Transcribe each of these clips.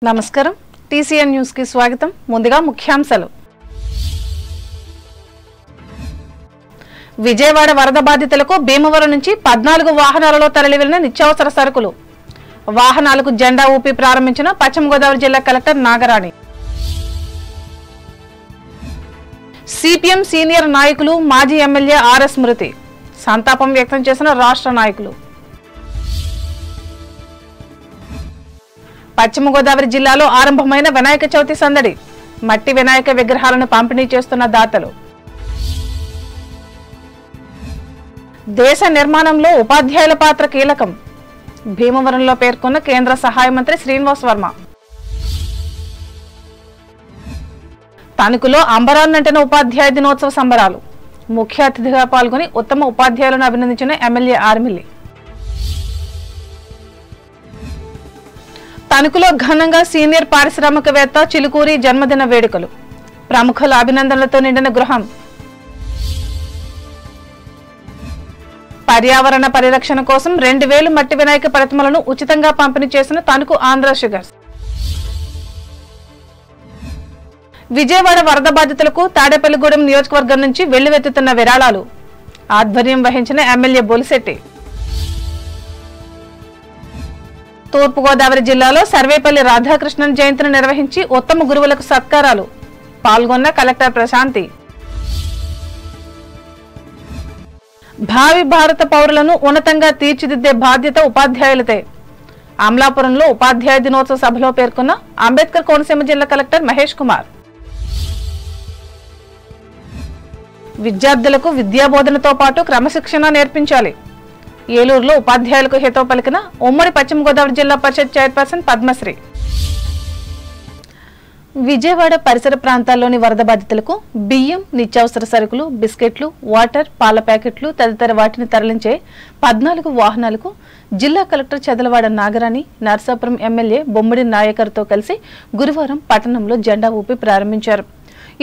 నమస్కారం TCN news కి స్వాగతం ముందుగా ముఖ్యాంశాలు విజయవాడ వరద బాధితులకు భీమవరం నుంచి 14 వాహనాలలో తరలివెళ్లిన నిత్యావసర సరుకులు వాహనాలకు జెండా ఊపి ప్రారంభించిన పశ్చిమ గోదావరి జిల్లా కలెక్టర్ నాగరాణి సిపిఎం సీనియర్ నాయకులు మాజీ ఎమ్మెల్యే ఆర్ఎస్ మృతి సంతాపం వ్యక్తం చేసిన రాష్ట్ర నాయకులు పశ్చిమ గోదావరి జిల్లాలో ఆరంభమైన వినాయక చవితి సందడి మట్టి వినాయక విగ్రహాలను పంపిణీ చేస్తున్న దాతలు దేశ నిర్మాణంలో ఉపాధ్యాయుల పాత్ర కీలకం భీమవరంలో పేర్కొన్న కేంద్ర సహాయ మంత్రి శ్రీనివాస్ వర్మ తణుకులో అంబరాన్నంటిన ఉపాధ్యాయ దినోత్సవ సంబరాలు ముఖ్య అతిథిగా పాల్గొని ఉత్తమ ఉపాధ్యాయులను అభినందించిన ఎమ్మెల్యే ఆర్మిల్లి తణుకులో ఘనంగా సీనియర్ పారిశ్రామికవేత్త చిలుకూరి జన్మదిన వేడుకలు ప్రముఖుల అభినందనలతో నిండిన గృహం పర్యావరణ పరిరక్షణ కోసం 2000 మట్టి వినాయక ప్రతిమలను ఉచితంగా పంపిణీ చేసిన తణుకు ఆంధ్ర షుగర్స్ విజయవాడ వరద బాధితులకు తాడేపల్లిగూడెం నియోజకవర్గం నుంచి వెల్లువెత్తుతున్న విరాళాలు ఆధ్వర్యం వహించిన ఎమ్మెల్యే బొలిశెట్టి తూర్పుగోదావరి జిల్లాలో సర్వేపల్లి రాధాకృష్ణన్ జయంతిని నిర్వహించి ఉత్తమ గురువులకు సత్కారాలు పాల్గొన్న కలెక్టర్ ప్రశాంతి భావి భారత పౌరులను ఉన్నతంగా తీర్చిదిద్దే బాధ్యత ఉపాధ్యాయులదే అమలాపురంలో ఉపాధ్యాయ దినోత్సవ సభలో పేర్కొన్న అంబేద్కర్ కోనసీమ జిల్లా కలెక్టర్ మహేష్ కుమార్ విద్యార్థులకు విద్యాబోధనతో పాటు క్రమశిక్షణ నేర్పించాలి ఏలూరులో ఉపాధ్యాయులకు హితవు పలికిన ఉమ్మడి పశ్చిమ గోదావరి జిల్లా పరిషత్ చైర్పర్సన్ పద్మశ్రీ విజయవాడ పరిసర ప్రాంతాల్లోని వరద బాధితులకు బియ్యం నిత్యావసర సరుకులు బిస్కెట్లు వాటర్ పాల ప్యాకెట్లు తదితర వాటిని తరలించే 14 వాహనాలకు జిల్లా కలెక్టర్ చదలవాడ నాగరాణి నర్సాపురం ఎమ్మెల్యే బొమ్మడి నాయకర్తో కలిసి గురువారం పట్టణంలో జెండా ఊపి ప్రారంభించారు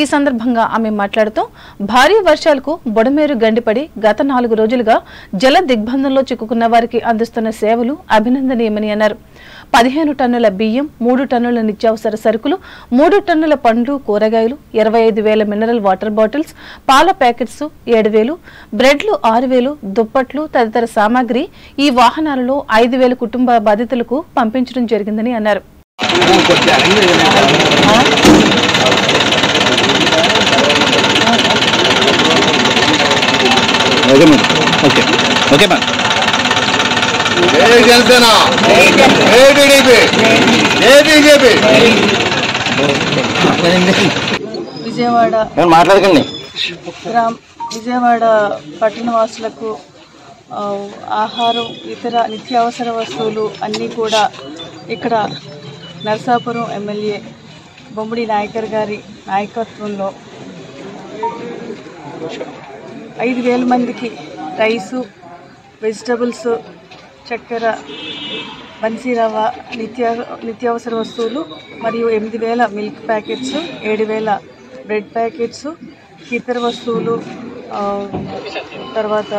ఈ సందర్భంగా ఆమె మాట్లాడుతూ భారీ వర్షాలకు బొడమేరు గండిపడి గత 4 రోజులుగా జల దిగ్బంధంలో చిక్కుకున్న వారికి అందిస్తున్న సేవలు అభినందనీయమని అన్నారు 15 టన్నుల బియ్యం 3 టన్నుల నిత్యావసర సరుకులు 3 టన్నుల పండ్లు కూరగాయలు 25,000 మినరల్ వాటర్ బాటిల్స్ పాల ప్యాకెట్స్ 7,000 బ్రెడ్లు 6,000 దుప్పట్లు తదితర సామాగ్రి ఈ వాహనాలలో 5,000 కుటుంబ బాధితులకు పంపించడం జరిగిందని అన్నారు విజయవాడ పట్టణవాసులకు ఆహారం ఇతర నిత్యావసర వస్తువులు అన్నీ కూడా ఇక్కడ నర్సాపురం ఎమ్మెల్యే బొమ్మడి నాయకర్ గారి నాయకత్వంలో 5,000 మందికి రైసు వెజిటబుల్స్ చక్కెర బన్సీరవ్వ నిత్యావసర వస్తువులు మరియు 8,000 మిల్క్ ప్యాకెట్స్ 7,000 బ్రెడ్ ప్యాకెట్స్ ఇతర వస్తువులు తర్వాత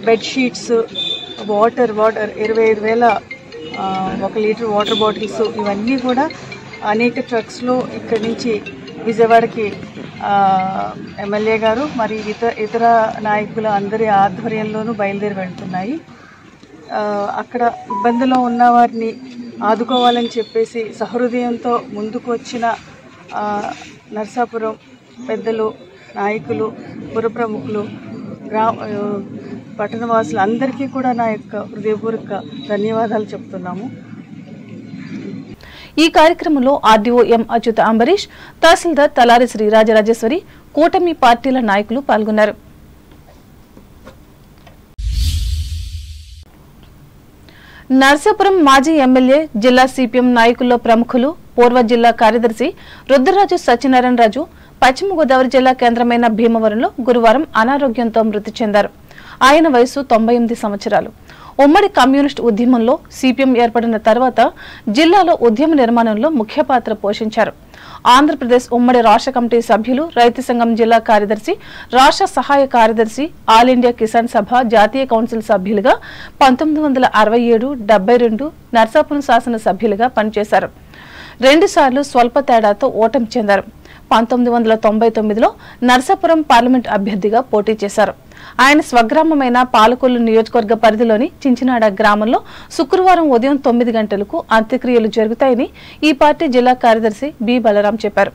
bedsheets water 25,000 1 litre water bottles ఇవన్నీ కూడా అనేక ట్రక్స్లో ఇక్కడి నుంచి విజయవాడకి ఎమ్మెల్యే గారు మరి ఇతర నాయకుల అందరి ఆధ్వర్యంలోనూ బయలుదేరి వెళ్తున్నాయి అక్కడ ఇబ్బందిలో ఉన్న వారిని ఆదుకోవాలని చెప్పేసి సహృదయంతో ముందుకు వచ్చిన నర్సాపురం పెద్దలు నాయకులు పుర ప్రముఖులు పట్టణవాసులు అందరికీ కూడా నా యొక్క హృదయపూర్వక ధన్యవాదాలు చెప్తున్నాము ఈ కార్యక్రమంలో ఆర్డీఓ ఎం అచ్యుత అంబరీష్ తహసీల్దార్ తలారి శ్రీ రాజరాజేశ్వరి కూటమి పార్టీల నాయకులు పాల్గొన్నారు నర్సాపురం మాజీ ఎమ్మెల్యే జిల్లా సిపిఎం నాయకుల్లో ప్రముఖులు పూర్వ జిల్లా కార్యదర్శి రుద్రరాజు సత్యనారాయణ రాజు పశ్చిమ గోదావరి జిల్లా కేంద్రమైన భీమవరంలో గురువారం అనారోగ్యంతో మృతి చెందారు ఆయన వయసు 98 సంవత్సరాలు ఉమ్మడి కమ్యూనిస్ట్ ఉద్యమంలో సిపిఎం ఏర్పడిన తర్వాత జిల్లాలో ఉద్యమ నిర్మాణంలో ముఖ్య పాత్ర పోషించారు ఆంధ్రప్రదేశ్ ఉమ్మడి రాష్ట్ర కమిటీ సభ్యులు రైతు సంఘం జిల్లా కార్యదర్శి రాష్ట్ర సహాయ కార్యదర్శి ఆల్ ఇండియా కిసాన్ సభ జాతీయ కౌన్సిల్ సభ్యులుగా 1967, 72 నర్సాపురం శాసన సభ్యులుగా పనిచేశారు. రెండుసార్లు స్వల్ప తేడాతో ఓటమి చెందారు. 1999లో నర్సాపురం పార్లమెంట్ అభ్యర్థిగా పోటీ చేశారు. ఆయన స్వగ్రామమైన పాలకొల్లు నియోజకవర్గ పరిధిలోని చించినాడ గ్రామంలో శుక్రవారం ఉదయం 9 గంటలకు అంత్యక్రియలు జరుగుతాయని ఈ పార్టీ జిల్లా కార్యదర్శి బి బలరాం చెప్పారు.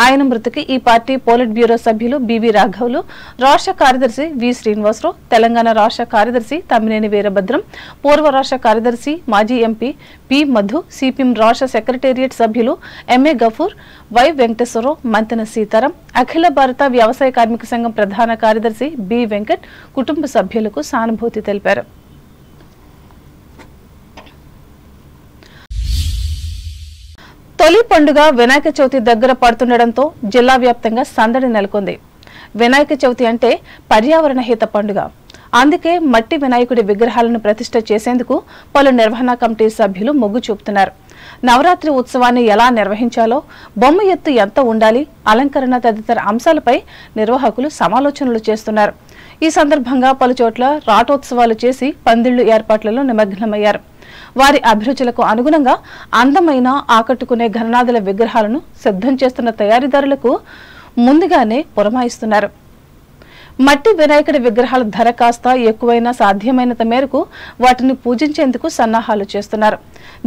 ఆయన మృతికి ఈ పార్టీ పోలిట్ బ్యూరో సభ్యులు బివి రాఘవులు, రాష్ట్ర కార్యదర్శి వి శ్రీనివాసరావు, తెలంగాణ రాష్ట్ర కార్యదర్శి తమ్మినేని వీరభద్రం, పూర్వ రాష్ట్ర కార్యదర్శి మాజీ ఎంపీ పి మధు, సిపిఎం రాష్ట్ర సెక్రటేరియట్ సభ్యులు ఎంఏ గఫూర్, వై వెంకటేశ్వరరావు, మంతెన సీతారాం, అఖిల భారత వ్యవసాయ కార్మిక సంఘం ప్రధాన కార్యదర్శి బి వెంకట్ కుటుంబ సభ్యులకు సానుభూతి తెలిపారు. తొలి పండుగ వినాయక చవితి దగ్గర పడుతుండటంతో జిల్లా వ్యాప్తంగా సందడి నెలకొంది. వినాయక చవితి అంటే పర్యావరణ హిత పండుగ. అందుకే మట్టి వినాయకుడి విగ్రహాలను ప్రతిష్ఠ చేసేందుకు పలు నిర్వహణ కమిటీ సభ్యులు మొగ్గు చూపుతున్నారు. నవరాత్రి ఉత్సవాన్ని ఎలా నిర్వహించాలో, బొమ్మ ఎత్తు ఎంత ఉండాలి, అలంకరణ తదితర అంశాలపై నిర్వాహకులు సమాలోచనలు చేస్తున్నారు. ఈ సందర్భంగా పలుచోట్ల రాటోత్సవాలు చేసి పందిళ్లు ఏర్పాట్లలో నిమగ్నమయ్యారు. వారి అభిరుచులకు అనుగుణంగా అందమైన ఆకట్టుకునే ఘననాథుల విగ్రహాలను సిద్ధం చేస్తున్న తయారీదారులకు ముందుగానే పురమాయిస్తున్నారు. మట్టి వినాయకుడి విగ్రహాల ధర కాస్త ఎక్కువైనా సాధ్యమైనంత మేరకు వాటిని పూజించేందుకు సన్నాహాలు చేస్తున్నారు.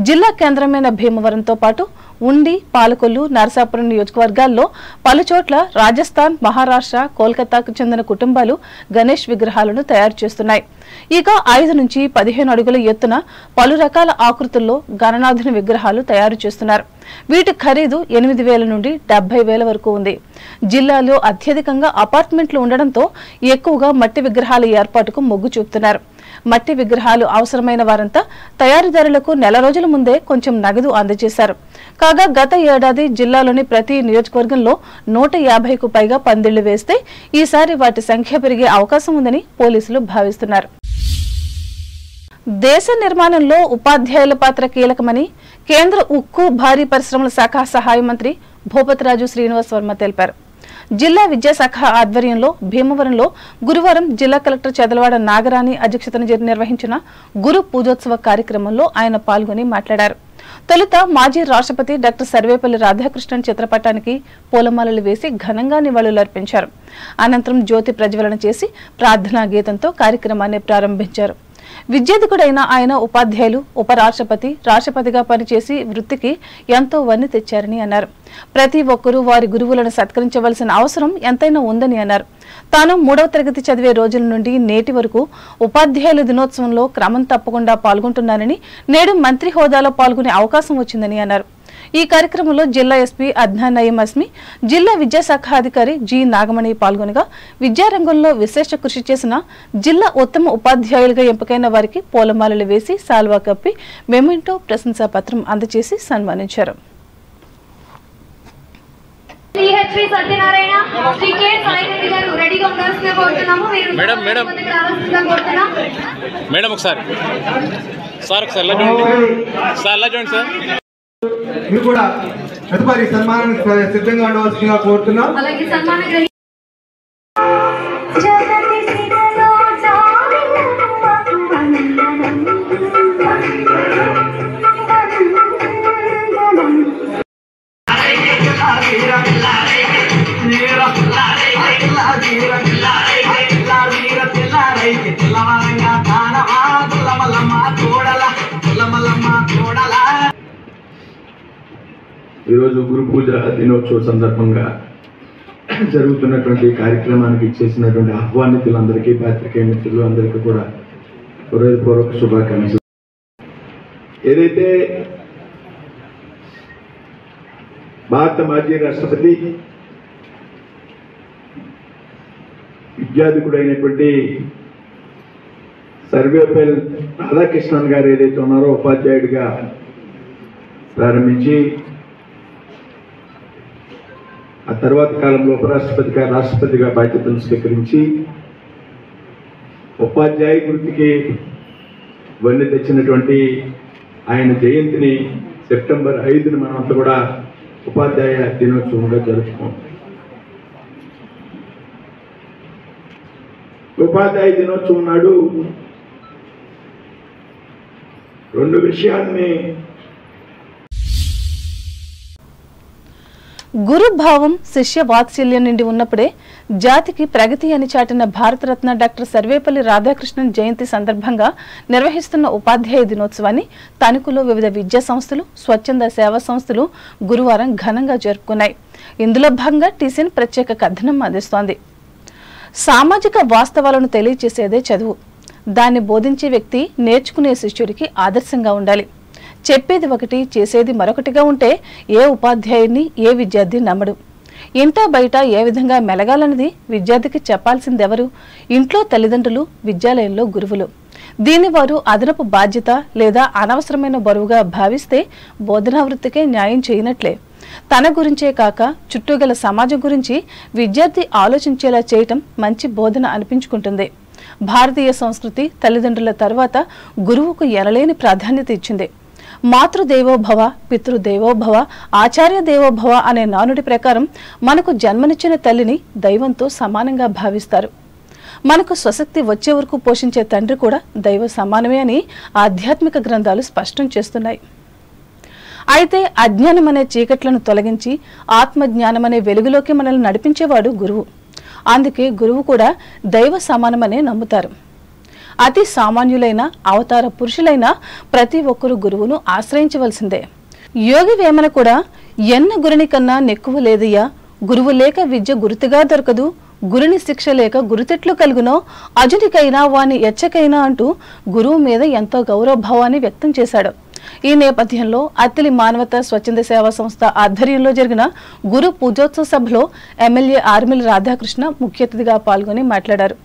జిల్లా కేంద్రమైన భీమవరంతో పాటు ఉండి, పాలకొల్లు, నరసాపురం నియోజకవర్గాల్లో పలుచోట్ల రాజస్థాన్, మహారాష్ట్ర, కోల్కతాకు చెందిన కుటుంబాలు గణేష్ విగ్రహాలను తయారు చేస్తున్నాయి. ఇక 5 నుంచి 15 అడుగుల ఎత్తున పలు రకాల ఆకృతుల్లో గణనాథుని విగ్రహాలు తయారు చేస్తున్నారు. వీటి ఖరీదు 8,000 నుండి 70,000 వరకు ఉంది. జిల్లాలో అత్యధికంగా అపార్ట్మెంట్లు ఉండడంతో ఎక్కువగా మట్టి విగ్రహాల ఏర్పాటుకు మొగ్గు చూపుతున్నారు. మట్టి విగ్రహాలు అవసరమైన వారంతా తయారీదారులకు నెల రోజుల ముందే కొంచెం నగదు అందజేశారు. కాగా గత ఏడాది జిల్లాలోని ప్రతి నియోజకవర్గంలో 150కు పైగా పందిళ్లు వేస్తే ఈసారి వాటి సంఖ్య పెరిగే అవకాశం ఉందని పోలీసులు భావిస్తున్నారు. దేశ నిర్మాణంలో ఉపాధ్యాయుల పాత్ర కీలకమని కేంద్ర ఉక్కు, భారీ పరిశ్రమల శాఖ సహాయ మంత్రి భూపతిరాజు శ్రీనివాస్ వర్మ తెలిపారు. జిల్లా విద్యాశాఖ ఆధ్వర్యంలో భీమవరంలో గురువారం జిల్లా కలెక్టర్ చెదలవాడ నాగరాణి అధ్యక్షతన నిర్వహించిన గురు పూజోత్సవ కార్యక్రమంలో ఆయన పాల్గొని మాట్లాడారు. తొలుత మాజీ రాష్ట్రపతి డాక్టర్ సర్వేపల్లి రాధాకృష్ణన్ చిత్రపటానికి పూలమాలలు వేసి ఘనంగా నివాళులర్పించారు. అనంతరం జ్యోతి ప్రజ్వలన చేసి ప్రార్థనా గీతంతో కార్యక్రమాన్ని ప్రారంభించారు. విద్యాధికుడైన ఆయన ఉపాధ్యాయులు, ఉపరాష్ట్రపతి, రాష్ట్రపతిగా పనిచేసి వృత్తికి ఎంతో వన్నె తెచ్చారని అన్నారు. ప్రతి ఒక్కరూ వారి గురువులను సత్కరించవలసిన అవసరం ఎంతైనా ఉందని అన్నారు. తాను 3వ తరగతి చదివే రోజుల నుండి నేటి వరకు ఉపాధ్యాయుల దినోత్సవంలో క్రమం తప్పకుండా పాల్గొంటున్నానని, నేడు మంత్రి హోదాలో పాల్గొనే అవకాశం వచ్చిందని అన్నారు. ఈ కార్యక్రమంలో జిల్లా ఎస్పీ అద్నాన్ నయీం అస్మి, జిల్లా విద్యాశాఖ అధికారి జి నాగమణి పాల్గొనగా విద్యారంగంలో విశేష కృషి చేసిన జిల్లా ఉత్తమ ఉపాధ్యాయులుగా ఎంపికైన వారికి పూలమాలలు వేసి సాల్వా కప్పి మెమెంటో ప్రశంసా పత్రం అందజేసి సన్మానించారు. మీరు కూడా తదుపరి సన్మానానికి సిద్ధంగా ఉండవలసిందిగా కోరుతున్నాం. ఈరోజు గురు పూజ దినోత్సవ సందర్భంగా జరుగుతున్నటువంటి కార్యక్రమానికి ఇచ్చేసినటువంటి ఆహ్వానితులందరికీ, పాత్రికేయ మిత్రులు అందరికీ కూడా హృదయపూర్వక శుభాకాంక్షలు. ఏదైతే భారత మాజీ రాష్ట్రపతి, విద్యాధికుడైనటువంటి సర్వేపల్లి రాధాకృష్ణన్ గారు ఏదైతే ఉన్నారో ఉపాధ్యాయుడిగా ప్రారంభించి ఆ తర్వాత కాలంలో ఉపరాష్ట్రపతిగా, రాష్ట్రపతిగా బాధ్యతలు స్వీకరించి ఉపాధ్యాయ వృత్తికి వన్నె తెచ్చినటువంటి ఆయన జయంతిని సెప్టెంబర్ 5న మనమంతా కూడా ఉపాధ్యాయ దినోత్సవంగా జరుపుకోం. ఉపాధ్యాయ దినోత్సవం నాడు 2 విషయాల్ని గురుభావం శిష్య వాత్సల్యం నుండి ఉన్నప్పుడే జాతికి ప్రగతి అని చాటిన భారతరత్న డాక్టర్ సర్వేపల్లి రాధాకృష్ణన్ జయంతి సందర్భంగా నిర్వహిస్తున్న ఉపాధ్యాయ దినోత్సవాన్ని తణుకులో వివిధ విద్యా సంస్థలు, స్వచ్ఛంద సేవా సంస్థలు గురువారం ఘనంగా జరుపుకున్నాయి. ఇందులో భాగంగా టీసీఎన్ ప్రత్యేక కథనం అందిస్తోంది. సామాజిక వాస్తవాలను తెలియచేసేదే చదువు. దాన్ని బోధించే వ్యక్తి నేర్చుకునే శిష్యుడికి ఆదర్శంగా ఉండాలి. చెప్పేది ఒకటి, చేసేది మరొకటిగా ఉంటే ఏ ఉపాధ్యాయుని, ఏ విద్యార్థి నమ్మడు. ఇంటా బయట ఏ విధంగా మెలగాలన్నది విద్యార్థికి చెప్పాల్సిందెవరు? ఇంట్లో తల్లిదండ్రులు, విద్యాలయంలో గురువులు. దీన్ని వారు అదనపు బాధ్యత లేదా అనవసరమైన బరువుగా భావిస్తే బోధనా వృత్తికే న్యాయం చేయనట్లే. తన గురించే కాక చుట్టూ గల సమాజం గురించి విద్యార్థి ఆలోచించేలా చేయటం మంచి బోధన అనిపించుకుంటుంది. భారతీయ సంస్కృతి తల్లిదండ్రుల తర్వాత గురువుకు ఎనలేని ప్రాధాన్యత ఇచ్చింది. మాతృదేవోభవ, పితృదేవోభవ, ఆచార్య దేవోభవ అనే నానుడి ప్రకారం మనకు జన్మనిచ్చిన తల్లిని దైవంతో సమానంగా భావిస్తారు. మనకు స్వశక్తి వచ్చే వరకు పోషించే తండ్రి కూడా దైవ సమానమే అని ఆధ్యాత్మిక గ్రంథాలు స్పష్టం చేస్తున్నాయి. అయితే అజ్ఞానం అనే చీకట్లను తొలగించి ఆత్మజ్ఞానమనే వెలుగులోకి మనల్ని నడిపించేవాడు గురువు. అందుకే గురువు కూడా దైవ సమానమనే నమ్ముతారు. అతి సామాన్యులైన అవతార పురుషులైన ప్రతి ఒక్కరు గురువును ఆశ్రయించవలసిందే. యోగి వేమన కూడా ఎన్న గురుని కన్నా నెక్కువ లేదయ్యా, గురువు లేక విద్య గురుతుగా దొరకదు, గురుని శిక్ష లేక గురుతిట్లు కలుగునో, అజునికైనా వాని ఎచ్చకైనా అంటూ గురువు మీద ఎంతో గౌరవభావాన్ని వ్యక్తం చేశాడు. ఈ నేపథ్యంలో అత్తిలి మానవతా స్వచ్ఛంద సేవా సంస్థ ఆధ్వర్యంలో జరిగిన గురు పూజోత్సవ సభలో ఎమ్మెల్యే ఆర్మిల్ రాధాకృష్ణ ముఖ్య అతిథిగా పాల్గొని మాట్లాడారు.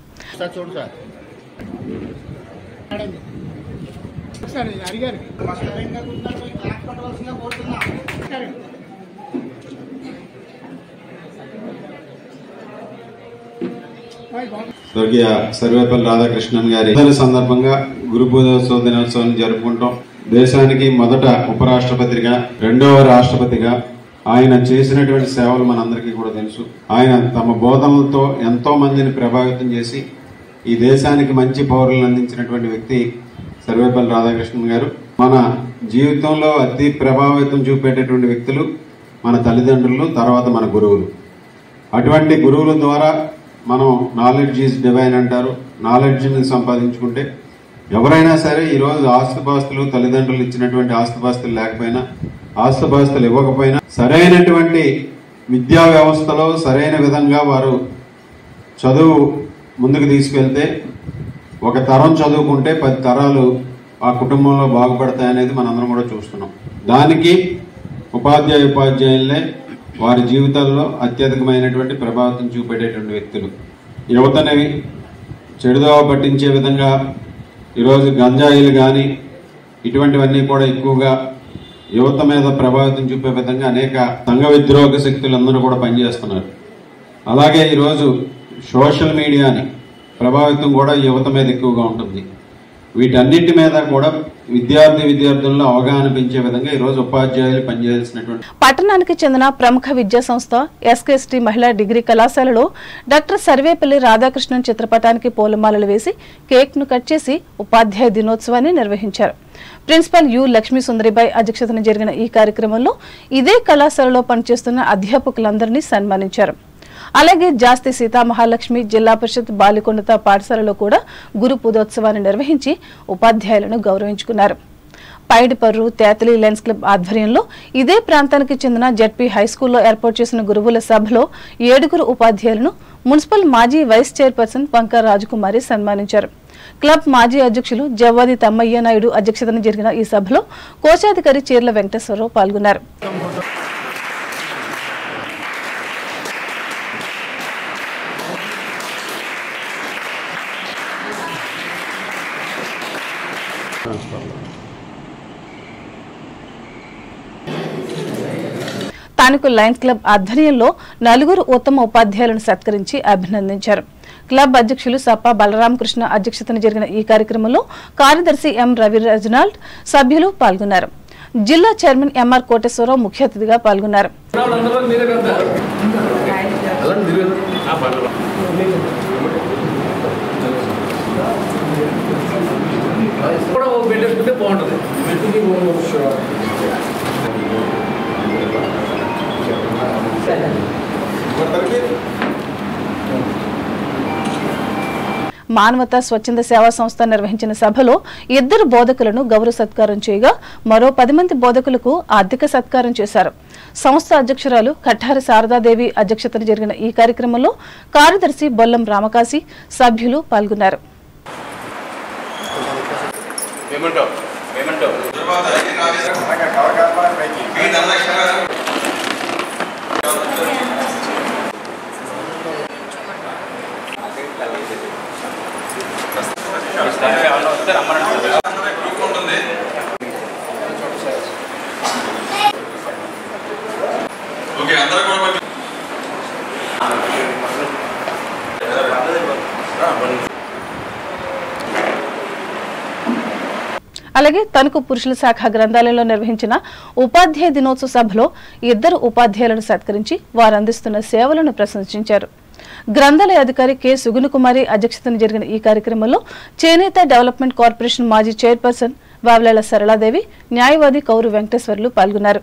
స్వర్గీయ సర్వేపల్లి రాధాకృష్ణన్ గారి సందర్భంగా గురు పూజోత్సవ దినోత్సవాన్ని జరుపుకుంటాం. దేశానికి మొదట ఉపరాష్ట్రపతిగా, రెండవ రాష్ట్రపతిగా ఆయన చేసినటువంటి సేవలు మనందరికీ కూడా తెలుసు. ఆయన తమ బోధనలతో ఎంతో మందిని ప్రభావితం చేసి ఈ దేశానికి మంచి పౌరులను అందించినటువంటి వ్యక్తి సర్వేపల్లి రాధాకృష్ణన్ గారు. మన జీవితంలో అతి ప్రభావితం చూపేటటువంటి వ్యక్తులు మన తల్లిదండ్రులు, తర్వాత మన గురువులు. అటువంటి గురువుల ద్వారా మనం నాలెడ్జ్ ఈజ్ డివైన్ అంటారు. నాలెడ్జ్ని సంపాదించుకుంటే ఎవరైనా సరే ఈరోజు ఆస్తుపాస్తులు, తల్లిదండ్రులు ఇచ్చినటువంటి ఆస్తుపాస్తులు లేకపోయినా, ఆస్తుపాస్తులు ఇవ్వకపోయినా సరైనటువంటి విద్యా వ్యవస్థలో సరైన విధంగా వారు చదువు ముందుకు తీసుకెళ్తే ఒక తరం చదువుకుంటే 10 తరాలు ఆ కుటుంబంలో బాగుపడతాయనేది మనందరం కూడా చూస్తున్నాం. దానికి ఉపాధ్యాయులే వారి జీవితాల్లో అత్యధికమైనటువంటి ప్రభావితం చూపేటటువంటి వ్యక్తులు. యువతని చెడుదోవ పట్టించే విధంగా ఈరోజు గంజాయిలు కానీ ఇటువంటివన్నీ కూడా ఎక్కువగా యువత మీద ప్రభావితం చూపే విధంగా అనేక సంఘ విద్రోహక శక్తులందరూ కూడా పనిచేస్తున్నారు. అలాగే ఈరోజు సోషల్ మీడియాని ప్రభావితం కూడా యువత మీద ఎక్కువగా ఉంటుంది. వీటన్నింటి మీద కూడా విద్యార్థుల్లో అవగాహన పెంచే విధంగా ఈరోజు ఉపాధ్యాయులు పనిచేయాల్సినటువంటి. పట్టణానికి చెందిన ప్రముఖ విద్యా సంస్థ ఎస్కేఎస్టీ మహిళా డిగ్రీ కళాశాలలో డాక్టర్ సర్వేపల్లి రాధాకృష్ణన్ చిత్రపటానికి పూలమాలలు వేసి కేక్ ను కట్ చేసి ఉపాధ్యాయ దినోత్సవాన్ని నిర్వహించారు. ప్రిన్సిపల్ యు లక్ష్మీ సుందరిబాయి అధ్యక్షతన జరిగిన ఈ కార్యక్రమంలో ఇదే కళాశాలలో పనిచేస్తున్న అధ్యాపకులందరినీ సన్మానించారు. అలాగే జాస్తి సీతామహాలక్ష్మి జిల్లా పరిషత్ బాలికొండత పాఠశాలలో కూడా గురు పూజోత్సవాన్ని నిర్వహించి ఉపాధ్యాయులను గౌరవించుకున్నారు. పైడిపర్రు తేతలి లయన్స్ క్లబ్ ఆధ్వర్యంలో ఇదే ప్రాంతానికి చెందిన జడ్పీ హైస్కూల్లో ఏర్పాటు చేసిన గురువుల సభలో 7 ఉపాధ్యాయులను మున్సిపల్ మాజీ వైస్ చైర్పర్సన్ వంక రాజకుమారి సన్మానించారు. క్లబ్ మాజీ అధ్యక్షులు జవ్వాది తమ్మయ్య నాయుడు అధ్యక్షతన జరిగిన ఈ సభలో కోశాధికారి చీర్ల వెంకటేశ్వరరావు పాల్గొన్నారు. తానుకు లయన్స్ క్లబ్ ఆధ్వర్యంలో 4 ఉత్తమ ఉపాధ్యాయులను సత్కరించి అభినందించారు. క్లబ్ అధ్యక్షులు సప్ప బలరామకృష్ణ అధ్యక్షతన జరిగిన ఈ కార్యక్రమంలో కార్యదర్శి ఎం రవి రజనాల్డ్ సభ్యులు పాల్గొన్నారు. జిల్లా చైర్మన్ ఎంఆర్ కోటేశ్వరరావు ముఖ్య అతిథిగా పాల్గొన్నారు. మానవతా స్వచ్ఛంద సేవా సంస్థ నిర్వహించిన సభలో 2 బోధకులను గౌరవ సత్కారం చేయగా మరో 10 మంది బోధకులకు ఆర్థిక సత్కారం చేశారు. సంస్థ అధ్యక్షురాలు కఠారి శారదాదేవి అధ్యక్షతన జరిగిన ఈ కార్యక్రమంలో కార్యదర్శి బొల్లం రామకాశి, సభ్యులు పాల్గొన్నారు. అలాగే తణుకు పురుషుల శాఖ గ్రంథాలయంలో నిర్వహించిన ఉపాధ్యాయ దినోత్సవ సభలో 2 ఉపాధ్యాయులను సత్కరించి వారు అందిస్తున్న సేవలను ప్రశంసించారు. గ్రంథాలయ అధికారి కె సుగుణకుమారి అధ్యక్షతన జరిగిన ఈ కార్యక్రమంలో చేనేత డెవలప్మెంట్ కార్పొరేషన్ మాజీ చైర్పర్సన్ వావ్లాల సరళాదేవి, న్యాయవాది కౌరు వెంకటేశ్వర్లు పాల్గొన్నారు.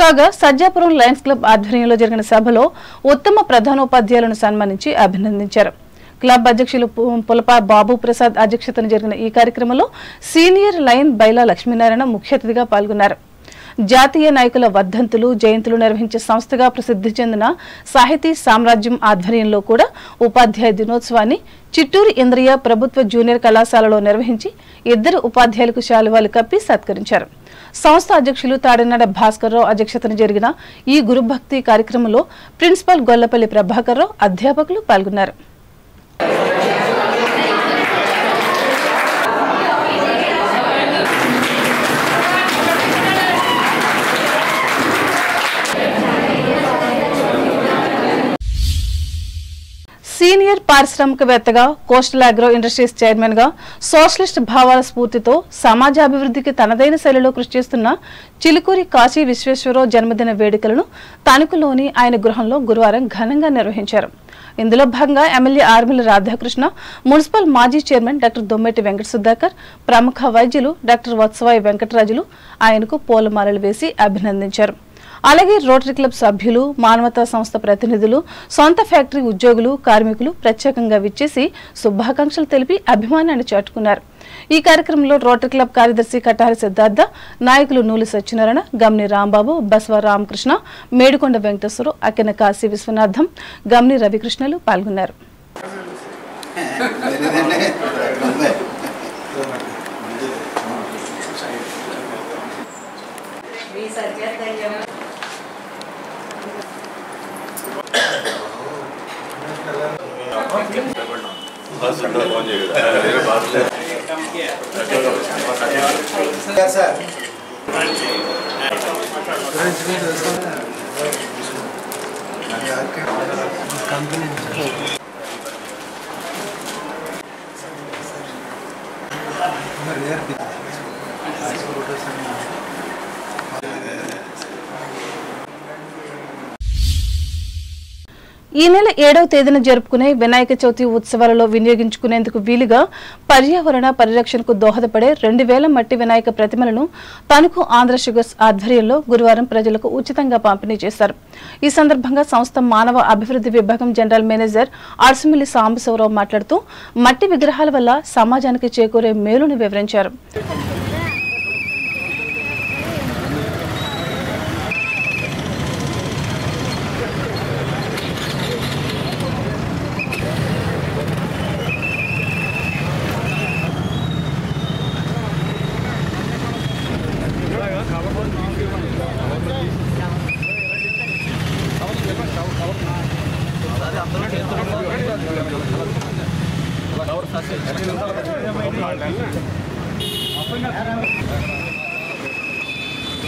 కాగా సజ్జాపురం లయన్స్ క్లబ్ ఆధ్వర్యంలో జరిగిన సభలో ఉత్తమ ప్రధానోపాధ్యాయులను సన్మానించి అభినందించారు. క్లబ్ అధ్యక్షులు పులప బాబు ప్రసాద్ అధ్యక్షతన జరిగిన ఈ కార్యక్రమంలో సీనియర్ లయన్ బైలా లక్ష్మీనారాయణ ముఖ్య అతిథిగా పాల్గొన్నారు. జాతీయ నాయకుల వర్ధంతులు, జయంతులు నిర్వహించే సంస్థగా ప్రసిద్ధి చెందిన సాహితీ సామ్రాజ్యం ఆధ్వర్యంలో కూడా ఉపాధ్యాయ దినోత్సవాన్ని చిట్టూరు ఇంద్రియ ప్రభుత్వ జూనియర్ కళాశాలలో నిర్వహించి 2 ఉపాధ్యాయులకు శాలువాలు కప్పి సత్కరించారు. సంస్థ అధ్యక్షులు తాడినాడ భాస్కర్రావు అధ్యక్షతన జరిగిన ఈ గురుభక్తి కార్యక్రమంలో ప్రిన్సిపల్ గొల్లపల్లి ప్రభాకర్రావు, అధ్యాపకులు పాల్గొన్నారు. సీనియర్ పారిశ్రామికవేత్తగా, కోస్టల్ అగ్రో ఇండస్ట్రీస్ చైర్మన్ గా సోషలిస్ట్ భావాల స్ఫూర్తితో సమాజాభివృద్ధికి తనదైన శైలిలో కృషి చేస్తున్న చిలుకూరి కాశీ విశ్వేశ్వరరావు జన్మదిన వేడుకలను తణుకులోని ఆయన గృహంలో గురువారం ఘనంగా నిర్వహించారు. ఇందులో భాగంగా ఎమ్మెల్యే ఆర్మిల రాధాకృష్ణ, మున్సిపల్ మాజీ చైర్మన్ డాక్టర్ దొమ్మెటి వెంకట సుధాకర్, ప్రముఖ వైద్యులు డాక్టర్ వత్సవాయి వెంకటరాజులు ఆయనకు పూలమాలలు వేసి అభినందించారు. అలాగే రోటరీ క్లబ్ సభ్యులు, మానవతా సంస్థ ప్రతినిధులు, సొంత ఫ్యాక్టరీ ఉద్యోగులు, కార్మికులు ప్రత్యేకంగా విచ్చేసి శుభాకాంక్షలు తెలిపి అభిమానాన్ని చాటుకున్నారు. ఈ కార్యక్రమంలో రోటరీ క్లబ్ కార్యదర్శి కటారి సిద్ధార్థ, నాయకులు నూలి సత్యనారాయణ, గమ్ని రాంబాబు, బస్వ రామకృష్ణ, మేడుకొండ వెంకటేశ్వరరావు, అక్కెన కాశీ విశ్వనాథం, గమ్ని రవికృష్ణలు పాల్గొన్నారు. ఈ నెల 7వ తేదీన జరుపుకునే వినాయక చవితి ఉత్సవాలలో వినియోగించుకునేందుకు వీలుగా పర్యావరణ పరిరక్షణకు దోహదపడే 2000 మట్టి వినాయక ప్రతిమలను తణుకు ఆంధ్ర షుగర్స్ ఆధ్వర్యంలో గురువారం ప్రజలకు ఉచితంగా పంపిణీ చేశారు. ఈ సందర్భంగా సంస్థ మానవ అభివృద్ధి విభాగం జనరల్ మేనేజర్ అర్సుమిల్లి సాంబశివరావు మాట్లాడుతూ మట్టి విగ్రహాల వల్ల సమాజానికి చేకూరే మేలును వివరించారు.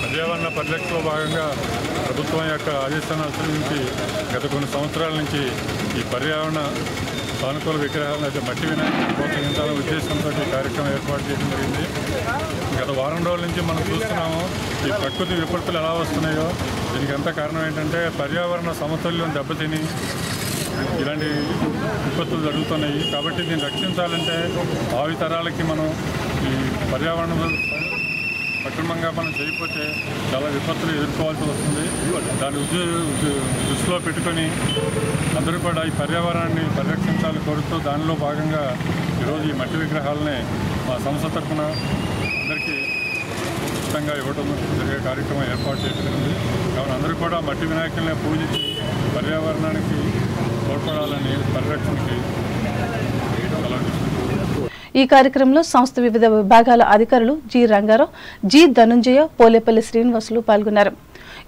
పర్యావరణ పరిరక్షణలో భాగంగా ప్రభుత్వం యొక్క ఆదేశాలను అనుసరించి గత కొన్ని సంవత్సరాల నుంచి ఈ పర్యావరణ సానుకూల విగ్రహాలను అయితే మట్టి వినాయకులను ప్రోత్సహించాలనే ఉద్దేశంతో ఈ కార్యక్రమం ఏర్పాటు చేయడం జరిగింది. గత వారం రోజుల నుంచి మనం చూస్తున్నాము ఈ ప్రకృతి విపత్తులు ఎలా వస్తున్నాయో. దీనికి అంతా కారణం ఏంటంటే పర్యావరణ సమతుల్యం దెబ్బతిని ఇలాంటి విపత్తులు జరుగుతున్నాయి. కాబట్టి దీన్ని రక్షించాలంటే భావి తరాలకి మనం ఈ పర్యావరణం సక్రమంగా మనం చేయకపోతే చాలా విపత్తులు ఎదుర్కోవాల్సి వస్తుంది. దాన్ని దృష్టిలో పెట్టుకొని అందరూ కూడా ఈ పర్యావరణాన్ని పరిరక్షించాలని కోరుతూ దానిలో భాగంగా ఈరోజు ఈ మట్టి విగ్రహాలని మా సంస్థ తరఫున అందరికీ ఉచితంగా ఇవ్వడం జరిగే కార్యక్రమం ఏర్పాటు చేయబడింది. కావున అందరూ కూడా మట్టి వినాయకుల్ని పూజించి పర్యావరణానికి తోడ్పడాలని పరిరక్షణకి ఈ కార్యక్రమంలో సంస్థ వివిధ విభాగాల అధికారులు జి రంగారావు, జి ధనుంజయ, పోలేపల్లి శ్రీనివాసులు పాల్గొన్నారు.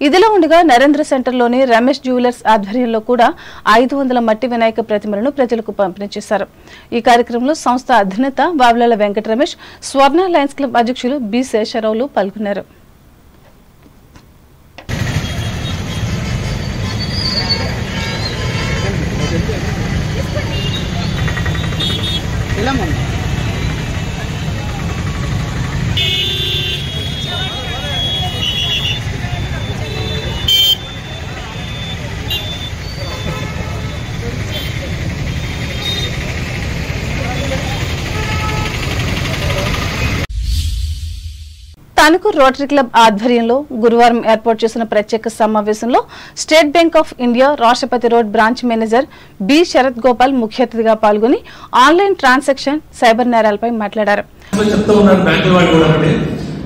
ఇదిలా ఉండగా నరేంద్ర సెంటర్లోని రమేష్ జ్యువెలర్స్ ఆధ్వర్యంలో కూడా 500 మట్టి వినాయక ప్రతిమలను ప్రజలకు పంపిణీ చేశారు. ఈ కార్యక్రమంలో సంస్థ అధినేత వావ్లాల వెంకట రమేష్, స్వర్ణ లయన్స్ క్లబ్ అధ్యక్షులు బి శేషరావులు పాల్గొన్నారు. తణుకు రోటరీ క్లబ్ ఆధ్వర్యంలో గురువారం ఏర్పాటు చేసిన ప్రత్యేక సమావేశంలో State Bank of India Rashtrapati road branch manager B Sharath Gopal ముఖ్య అతిథిగా పాల్గొని ఆన్లైన్ ట్రాన్సాక్షన్, సైబర్ నేరాలపై మాట్లాడారు.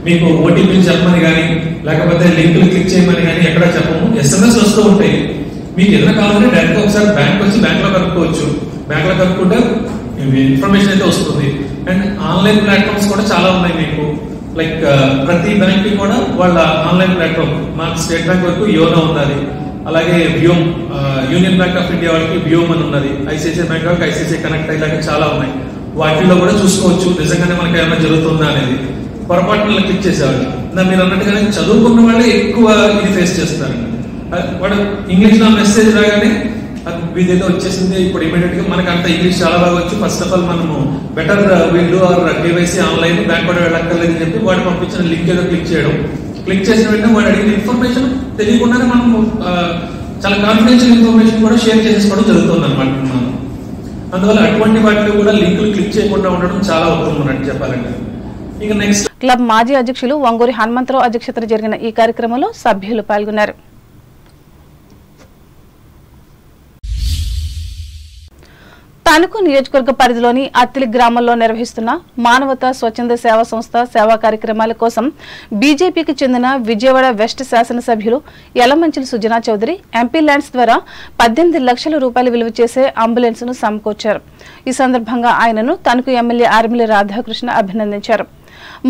మీకు ఓటీపీ చెప్పమని కానీ లేకపోతే లింకులు క్లిక్ చేయమని కానీ ఎక్కడ చెప్పము. SMS వస్తూ ఉంటాయి. మీకు ఏదైనా కావాలంటే డైరెక్ట్ ఒకసారి బ్యాంక్ వచ్చి బ్యాంక్ లో కనుక్కోవచ్చు. బ్యాంక్ లో కనుక్కుంటే ఇన్ఫర్మేషన్ అయితే వస్తుంది. అండ్ ఆన్లైన్ ప్లాట్ఫామ్స్ కూడా చాలా ఉన్నాయి మీకు. లైక్ ప్రతి బ్యాంక్ కి కూడా వాళ్ళ ఆన్లైన్ ప్లాట్ఫామ్, మాకు స్టేట్ బ్యాంక్ వరకు యోనో ఉన్నది, అలాగే Vyom, union bank of India వాళ్ళకి వ్యోమ్ అని ఉన్నది, ఐసిఐసిఐ బ్యాంక్ వాళ్ళకి ఐసిఐసిఐ కనెక్ట్ అయ్యేలాగా చాలా ఉన్నాయి. వాటిల్లో కూడా చూసుకోవచ్చు నిజంగానే మనకి ఏమైనా జరుగుతుందా అనేది. పొరపాటున క్లిక్ చేసేవాళ్ళు మీరు అన్నట్టుగానే చదువుకున్న వాళ్ళే ఎక్కువ ఇది ఫేస్ చేస్తున్నారు. వాడు ఇంగ్లీష్ లో మెసేజ్ రాగానే ఇదేదో వచ్చేసింది, ఇప్పుడు ఇమీడియట్ గా మనకి అంత ఇంగ్లీష్ చాలా బాగా వచ్చు, ఫస్ట్ ఆఫ్ ఆల్ మనము better we'll do or KYC online, bank కూడా వెళ్ళక్కర్లేదు అని చెప్పి వాడు పంపించిన లింక్ ఏదో క్లిక్ చేయడం. క్లిక్ చేసిన వెంటనే వాడు అడిగిన ఇన్ఫర్మేషన్ తెలియకుండానే మనము చాలా కాన్ఫిడెన్షియల్ ఇన్ఫర్మేషన్ కూడా షేర్ చేసేసుకోవడం జరుగుతుంది అనమాట. అందువల్ల అటువంటి వాటిలో కూడా లింకులు క్లిక్ చేయకుండా ఉండడం చాలా ఉత్తమం అన్నట్టు చెప్పాలంటే. ఇక నెక్స్ట్ క్లబ్ మాజీ అధ్యక్షులు వంగూరి హనుమంతరావు అధ్యక్షతన జరిగిన ఈ కార్యక్రమంలో సభ్యులు పాల్గొన్నారు. తణుకు నియోజకవర్గ పరిధిలోని అత్తిలి గ్రామంలో నిర్వహిస్తున్న మానవతా స్వచ్ఛంద సేవా సంస్థ సేవా కార్యక్రమాల కోసం బీజేపీకి చెందిన విజయవాడ వెస్ట్ శాసనసభ్యులు యలమంచిలి సుజనా చౌదరి ఎంపీ ల్యాండ్స్ ద్వారా 18 లక్షల రూపాయలు విలువ చేసే అంబులెన్స్ ను సమకూర్చారు. ఈ సందర్భంగా ఆయనను తణుకు ఎమ్మెల్యే ఆర్మిలి రాధాకృష్ణ అభినందించారు.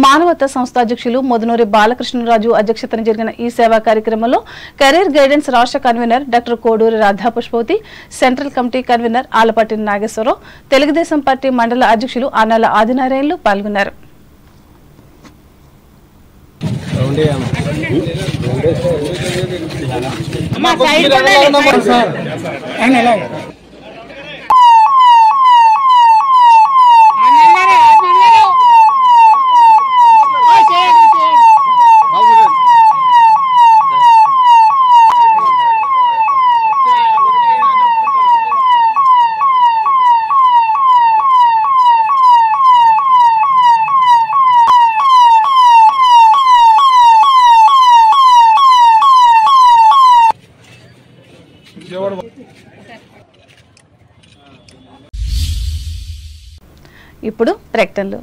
మానవతా సంస్థ అధ్యక్షులు మొదనూరి బాలకృష్ణరాజు అధ్యక్షతన జరిగిన ఈ సేవా కార్యక్రమంలో కెరీర్ గైడెన్స్ రాష్ట్ర convener doctor Koduri Radhapushpavathi, central committee convener Alapati Nageswararao, Telugu Desam party మండల అధ్యక్షులు ఆనాల ఆదినారాయణలు పాల్గొన్నారు. ఇప్పుడు ప్రకటనలు.